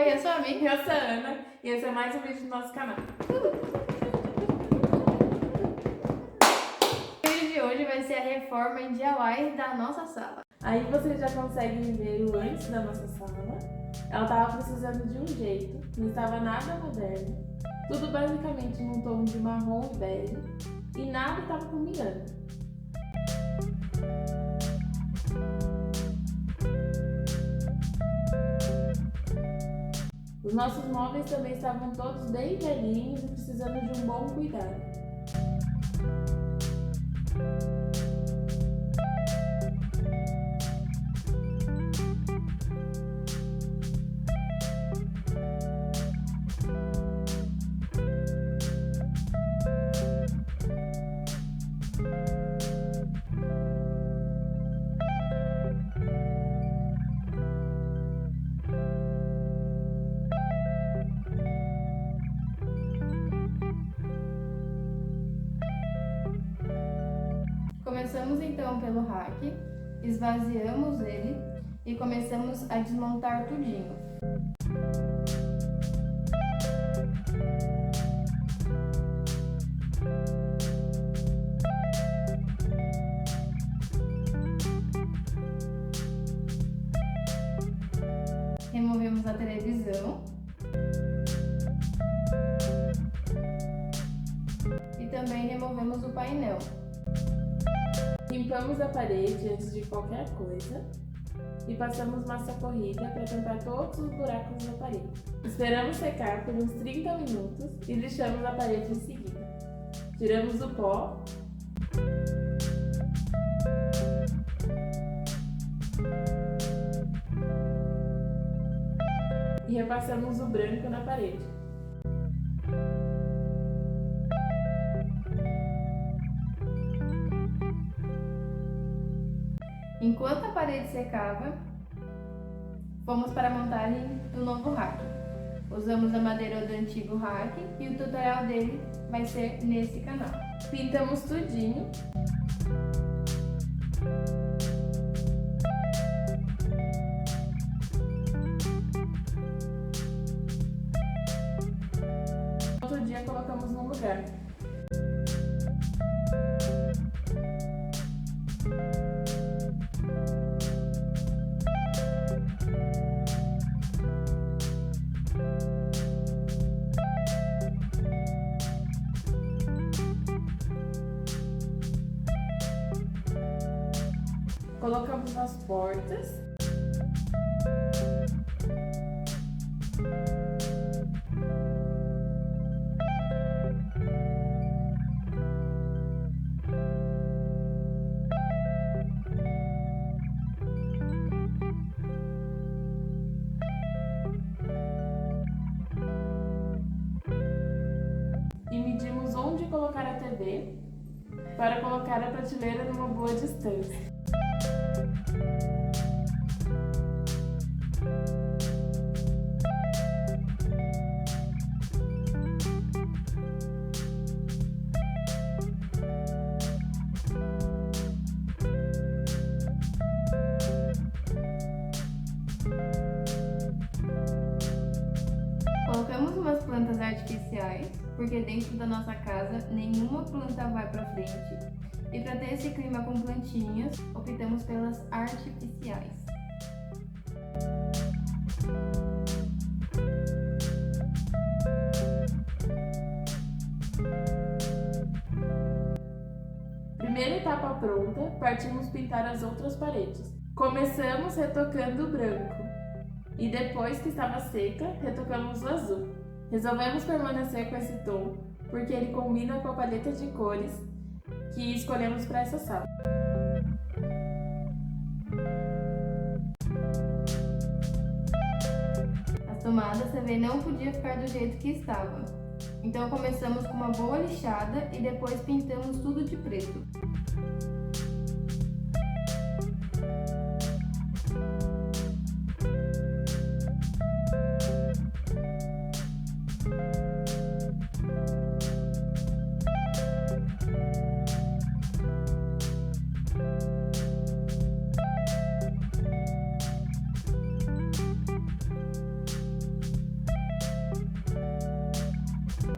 Oi, eu sou a Mi. Eu sou a Ana e esse é mais um vídeo do nosso canal. O vídeo de hoje vai ser a reforma em DIY da nossa sala. Aí vocês já conseguem ver o antes da nossa sala. Ela estava precisando de um jeito, não estava nada moderno, tudo basicamente num tom de marrom e bege e nada estava combinando. Os nossos móveis também estavam todos bem velhinhos e precisando de um bom cuidado. Começamos então pelo rack, esvaziamos ele e começamos a desmontar tudinho. Removemos a televisão e também removemos o painel. Limpamos a parede antes de qualquer coisa e passamos massa corrida para tampar todos os buracos da parede. Esperamos secar por uns 30 minutos e lixamos a parede em seguida. Tiramos o pó e repassamos o branco na parede. Enquanto a parede secava, fomos para a montagem do novo rack. Usamos a madeira do antigo rack e o tutorial dele vai ser nesse canal. Pintamos tudinho. Outro dia colocamos no lugar. Colocamos as portas. E medimos onde colocar a TV para colocar a prateleira numa boa distância. Colocamos umas plantas artificiais, porque dentro da nossa casa nenhuma planta vai para frente. E para ter esse clima com plantinhas, optamos pelas artificiais. Primeira etapa pronta, partimos pintar as outras paredes. Começamos retocando o branco e depois que estava seca, retocamos o azul. Resolvemos permanecer com esse tom porque ele combina com a paleta de cores que escolhemos para essa sala. As tomadas TV não podia ficar do jeito que estava. Então começamos com uma boa lixada e depois pintamos tudo de preto.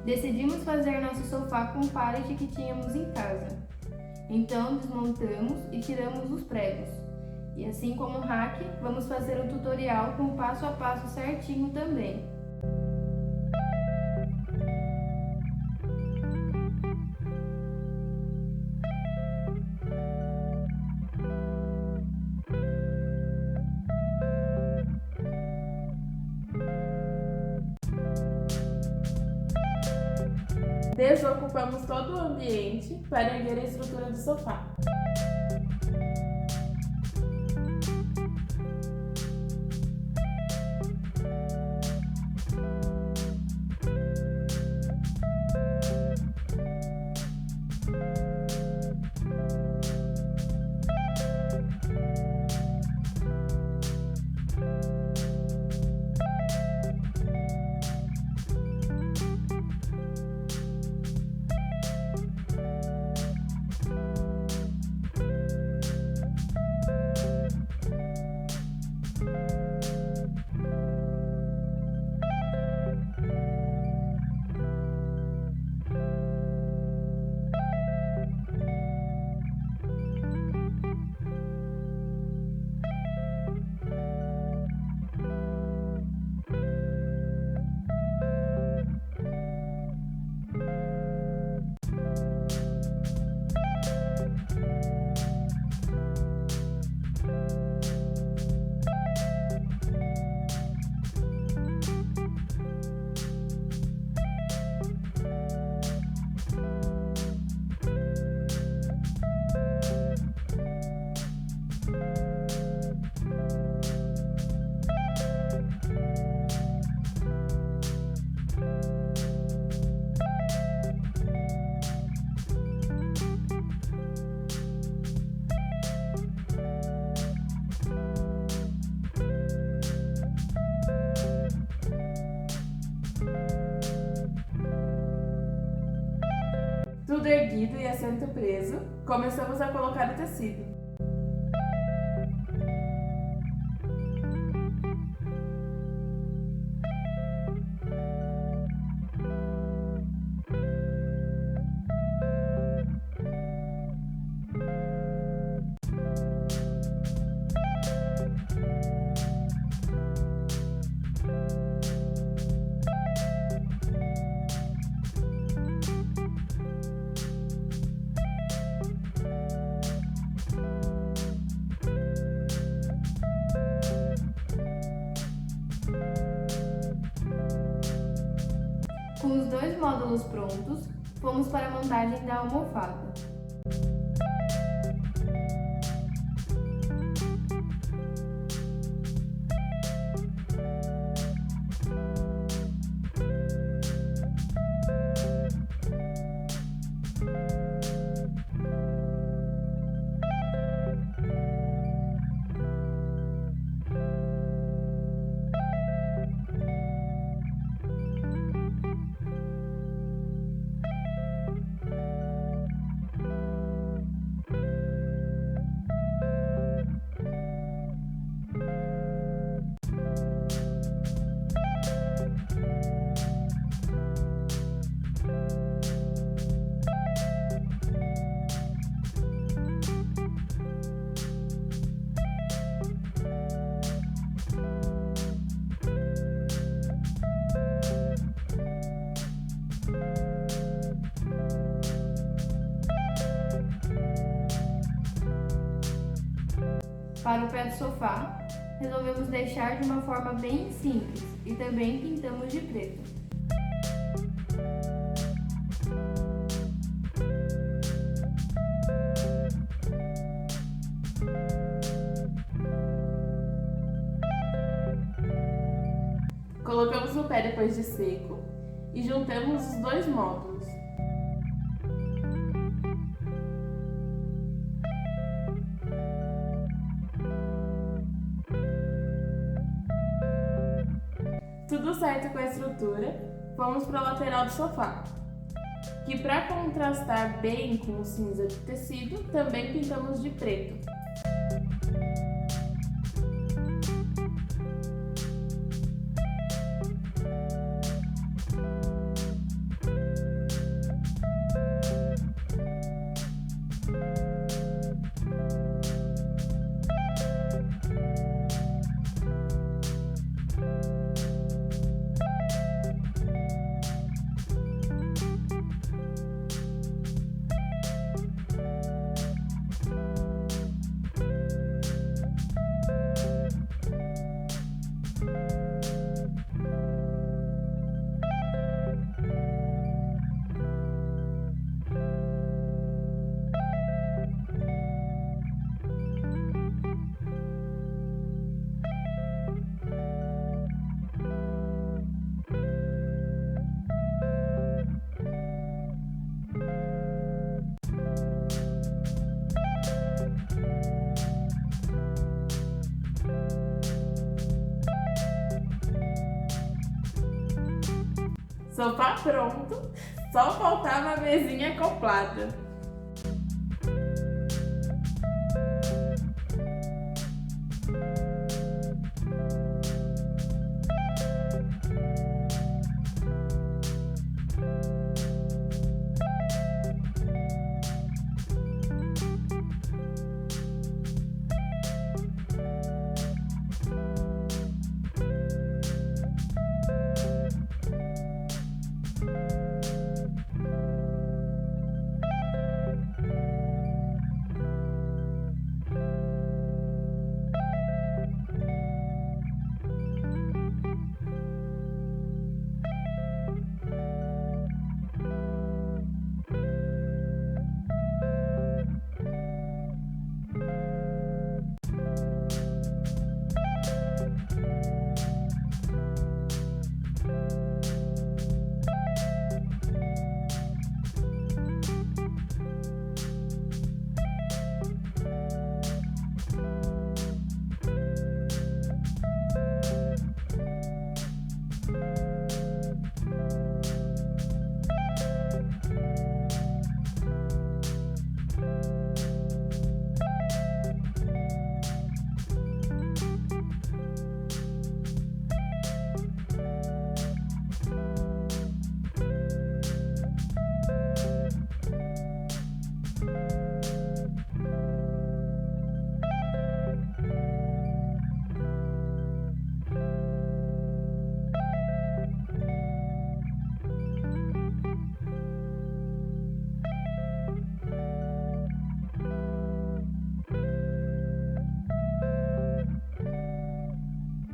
Decidimos fazer nosso sofá com o pallet que tínhamos em casa. Então desmontamos e tiramos os pregos. E assim como o hack, vamos fazer um tutorial com o passo a passo certinho também. Desocupamos todo o ambiente para erguer a estrutura do sofá. Tudo erguido e assento preso, começamos a colocar o tecido. Com os dois módulos prontos, fomos para a montagem da almofada. Para o pé do sofá, resolvemos deixar de uma forma bem simples e também pintamos de preto. Colocamos o pé depois de seco e juntamos os dois módulos. Tudo certo com a estrutura, fomos para a lateral do sofá, que para contrastar bem com o cinza de tecido, também pintamos de preto. Sofá pronto, só faltava a mesinha acoplada.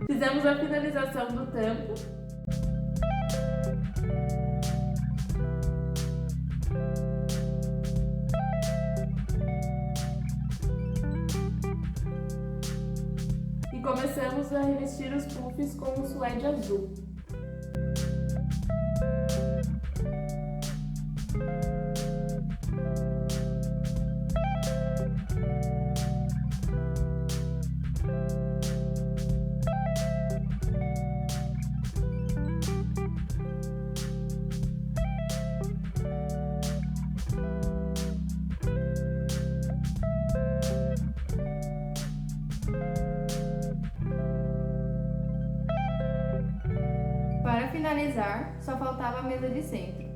Fizemos a finalização do tampo. E começamos a revestir os puffs com o suede azul. Para finalizar, só faltava a mesa de centro.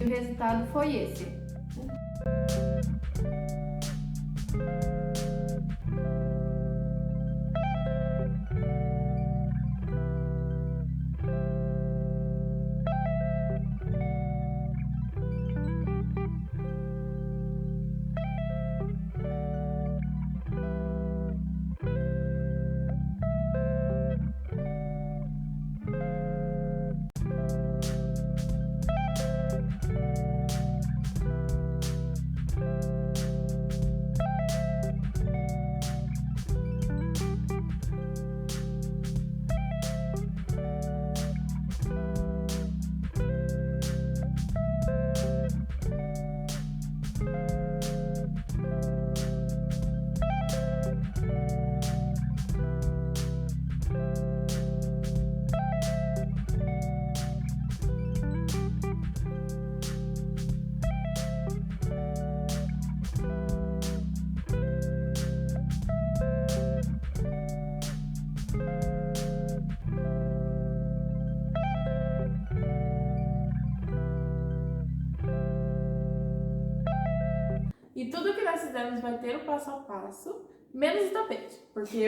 E o resultado foi esse. E tudo que nós fizemos vai ter o passo a passo Menos o tapete, porque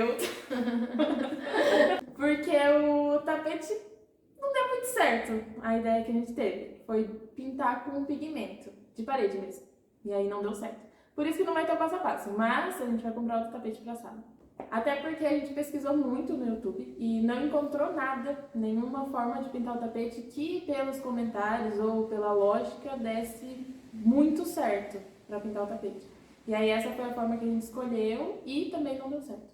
porque o tapete não deu muito certo. A ideia que a gente teve foi pintar com um pigmento de parede mesmo. E aí não deu certo. Por isso que não vai ter o passo a passo, mas a gente vai comprar outro tapete pra sala. Até porque a gente pesquisou muito no YouTube e não encontrou nada, nenhuma forma de pintar o tapete que pelos comentários ou pela lógica desse muito certo pra pintar o tapete. E aí essa foi a forma que a gente escolheu e também não deu certo.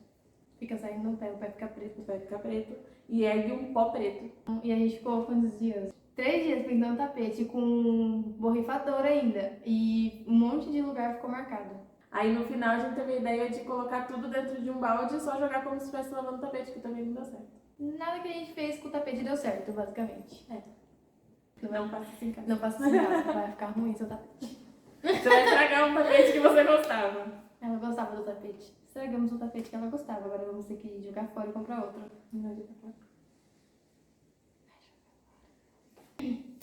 Fica saindo no pé, o pé fica preto. O pé fica preto e ergue um pó preto. E a gente ficou quantos dias? 3 dias pintando tapete com borrifador ainda. E um monte de lugar ficou marcado. Aí no final a gente teve a ideia de colocar tudo dentro de um balde e só jogar como se estivesse lavando o tapete, que também não deu certo. Nada que a gente fez com o tapete deu certo, basicamente. Não faça assim, cara. Não faça assim, não. Vai ficar ruim seu tapete. Você vai estragar um tapete que você gostava. Ela gostava do tapete. Estragamos o tapete que ela gostava. Agora vamos ter que jogar fora e comprar outro.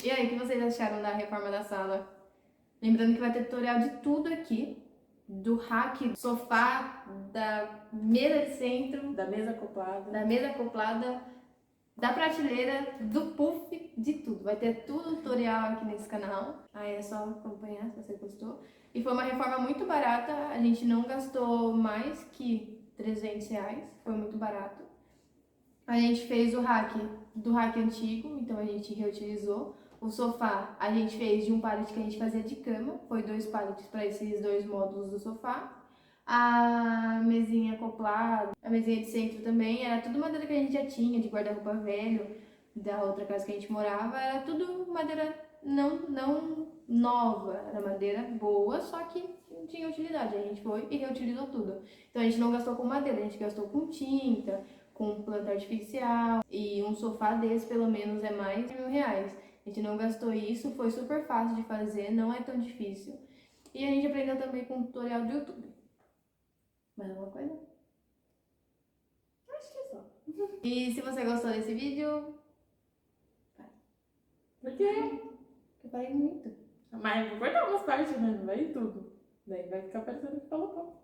E aí, o que vocês acharam da reforma da sala? Lembrando que vai ter tutorial de tudo aqui. Do rack, do sofá, da mesa de centro, Da mesa acoplada. da mesa acoplada, da prateleira, do puff, de tudo. Vai ter tudo tutorial aqui nesse canal. Aí é só acompanhar se você gostou. E foi uma reforma muito barata. A gente não gastou mais que R$300. Foi muito barato. A gente fez o rack do rack antigo, então a gente reutilizou. O sofá a gente fez de um pallet que a gente fazia de cama, foi 2 pallets para esses 2 módulos do sofá. A mesinha acoplada, a mesinha de centro também, era tudo madeira que a gente já tinha, de guarda-roupa velho, da outra casa que a gente morava, era tudo madeira não nova, era madeira boa, só que não tinha utilidade. A gente foi e reutilizou tudo. Então a gente não gastou com madeira, a gente gastou com tinta, com planta artificial, e um sofá desse pelo menos é mais de R$1.000. A gente não gastou isso, foi super fácil de fazer, não é tão difícil. E a gente aprendeu também com um tutorial do YouTube. Mais alguma coisa? Acho que é só. E se você gostou desse vídeo... Por quê? Eu falei muito. Mas vou cortar umas partes, né? Não vai tudo. Daí vai ficar parecendo que falou pouco.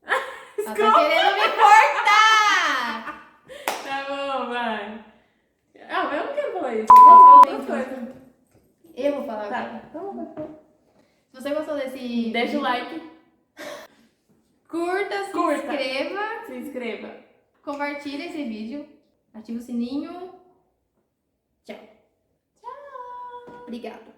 Ela tá querendo me cortar! Tá bom, vai. Ah, mas eu não quero falar isso. Eu posso falar outras coisas. Eu vou falar Tá, agora. então vai falar. Se você gostou desse Deixa vídeo, o like, curta, se Curta. inscreva, se inscreva. compartilhe esse vídeo, ative o sininho. Tchau. Tchau. Obrigada.